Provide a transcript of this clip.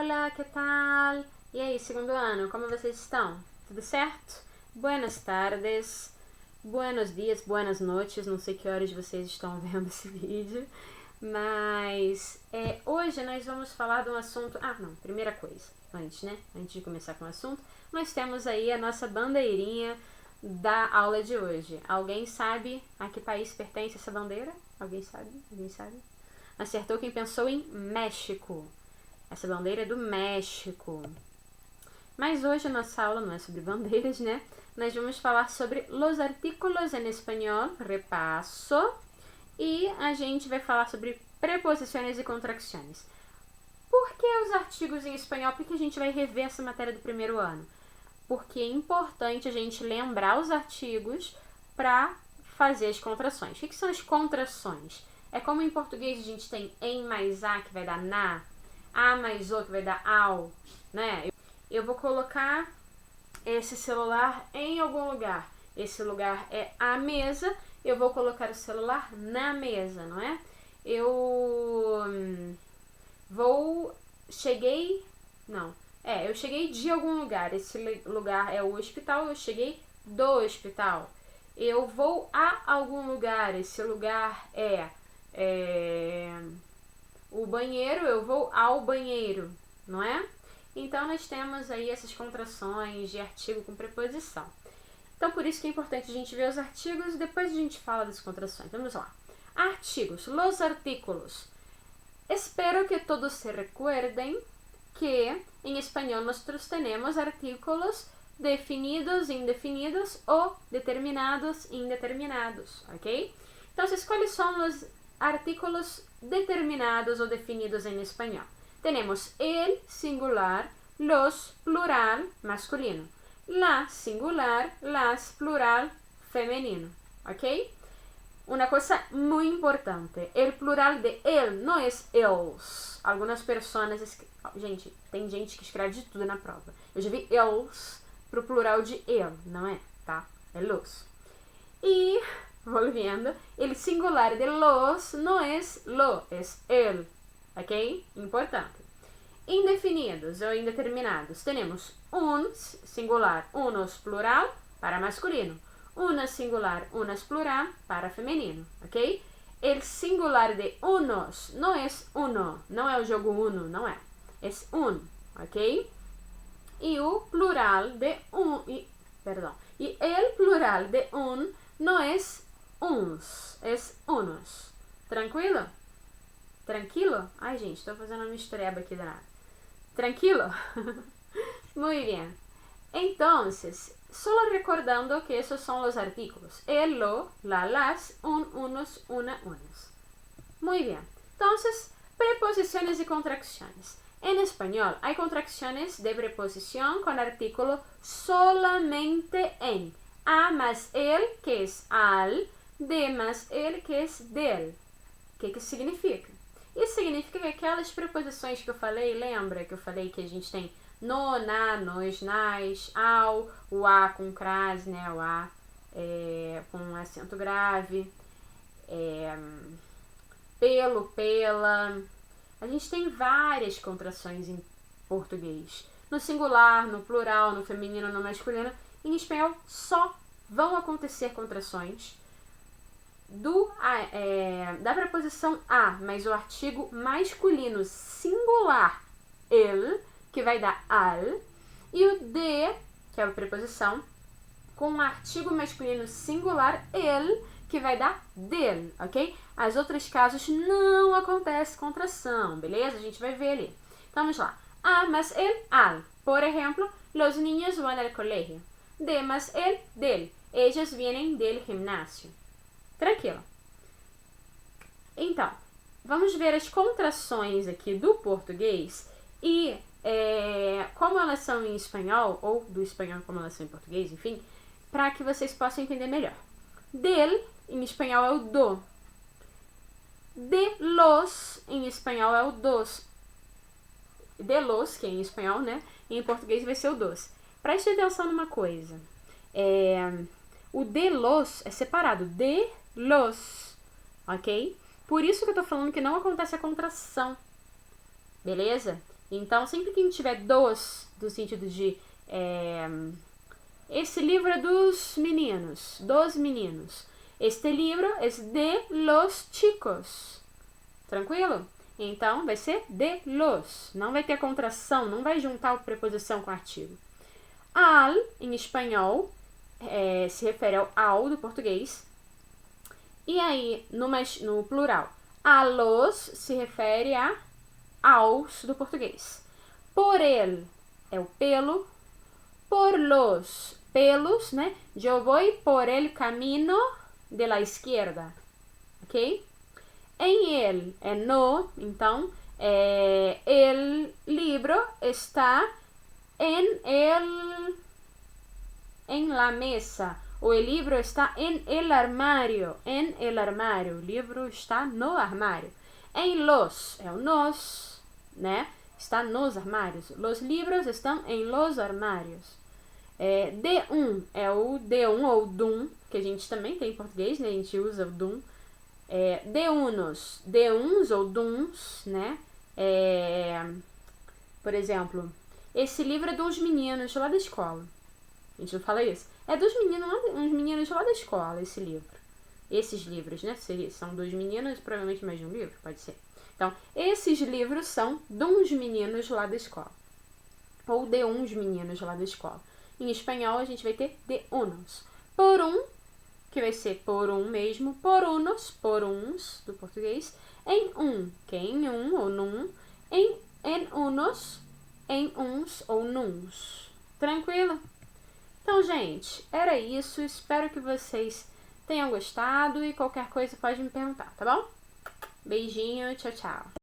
Olá, que tal? E aí, segundo ano, como vocês estão? Tudo certo? Buenas tardes, buenos dias, buenas noites, não sei que horas vocês estão vendo esse vídeo, mas hoje nós vamos falar de um assunto... primeira coisa, antes de começar com o assunto, nós temos aí a nossa bandeirinha da aula de hoje. Alguém sabe a que país pertence essa bandeira? Alguém sabe? Alguém sabe? Acertou quem pensou em México. Essa bandeira é do México. Mas hoje a nossa aula não é sobre bandeiras, né? Nós vamos falar sobre los artículos em espanhol, repasso, e a gente vai falar sobre preposições e contracções. Por que os artigos em espanhol? Porque a gente vai rever essa matéria do primeiro ano. Porque é importante a gente lembrar os artigos para fazer as contrações. O que são as contrações? É como em português a gente tem em mais a, que vai dar na, a mais o, que vai dar ao, né? Eu vou colocar esse celular em algum lugar. Esse lugar é a mesa, eu vou colocar o celular na mesa, não é? Eu cheguei de algum lugar. Esse lugar é o hospital, eu cheguei do hospital. Eu vou a algum lugar. Esse lugar é o banheiro, eu vou ao banheiro, não é? Então, nós temos aí essas contrações de artigo com preposição. Então, por isso que é importante a gente ver os artigos e depois a gente fala das contrações. Vamos lá. Artigos, los artículos. Espero que todos se recuerden que em espanhol nós temos artículos definidos, indefinidos ou determinados, indeterminados, ok? Então, quais são os artículos determinados ou definidos em espanhol? Tenemos el singular, los plural masculino, la singular, las plural femenino, ok? Una cosa muy importante, el plural de el no es els. Algunas personas, gente, tem gente que escreve de tudo na prova. Eu já vi els pro plural de el, não é, tá? É los. E, volviendo, el singular de los no es lo, es el, ok? Importante. Indefinidos ou indeterminados, temos uns, singular, unos, plural, para masculino. Una singular, unas plural, para feminino, ok? El singular de unos não é uno, não é o jogo uno, não é. É un, ok? E o plural de E el plural de un não é uns, é unos. Tranquilo? Tranquilo? Ai, gente, estou fazendo uma mistureba aqui danada. Tranquilo? Muy bien. Entonces, solo recordando que esos son los artículos. El, lo, la, las, un, unos, una, unas. Muy bien. Entonces, preposiciones y contracciones. En español hay contracciones de preposición con artículo solamente en. A más el, que es al. De más el, que es del. O que significa? Isso significa que aquelas preposições que eu falei, lembra que eu falei que a gente tem no, na, nos, nas, ao, o a com crase, né, o a com acento grave, pelo, pela. A gente tem várias contrações em português. No singular, no plural, no feminino, no masculino. Em espanhol só vão acontecer contrações da preposição a, mas o artigo masculino singular, el, que vai dar al, e o de, que é a preposição, com o artigo masculino singular, el, que vai dar del, ok? As outros casos não acontece contração, beleza? A gente vai ver ali. Então, vamos lá. A más el, al. Por exemplo, los niños van al colegio. De más el, del. Ellos vienen del gimnasio. Tranquilo. Então, vamos ver as contrações aqui do português e como elas são em espanhol, ou do espanhol como elas são em português, enfim, para que vocês possam entender melhor. Del, em espanhol, é o do. De los, em espanhol, é o dos. De los, que é em espanhol, né? E em português vai ser o dos. Preste atenção numa coisa. O de los é separado. De los, ok? Por isso que eu tô falando que não acontece a contração, beleza? Então, sempre que tiver dos, do sentido de esse livro é dos meninos. Este livro é de los chicos. Tranquilo? Então, vai ser de los. Não vai ter contração, não vai juntar a preposição com o artigo. Al, em espanhol, se refere ao do português. E aí, no plural, a los se refere aos do português. Por el é o pelo. Por los, pelos, né? Eu vou por el camino de la izquierda. Ok? Em el é no, então, el libro está en la mesa. O livro está en el armário. En el armário. O livro está no armário. Em los é o nos, né? Está nos armários. Los libros estão em los armários. De um é o de um ou dum, que a gente também tem em português, né? A gente usa o dum. De unos, de uns ou duns, né? Por exemplo, esse livro é dos meninos lá da escola. A gente não fala isso. É dos meninos lá da escola, esse livro. Esses livros, né? São dos meninos, provavelmente mais de um livro, pode ser. Então, esses livros são dos meninos lá da escola. Ou de uns meninos lá da escola. Em espanhol, a gente vai ter de unos. Por um, que vai ser por um mesmo. Por unos, por uns, do português. Em um, que é em um ou num. Em unos, em uns ou nuns. Tranquilo? Então, gente, era isso. Espero que vocês tenham gostado e qualquer coisa pode me perguntar, tá bom? Beijinho, tchau, tchau.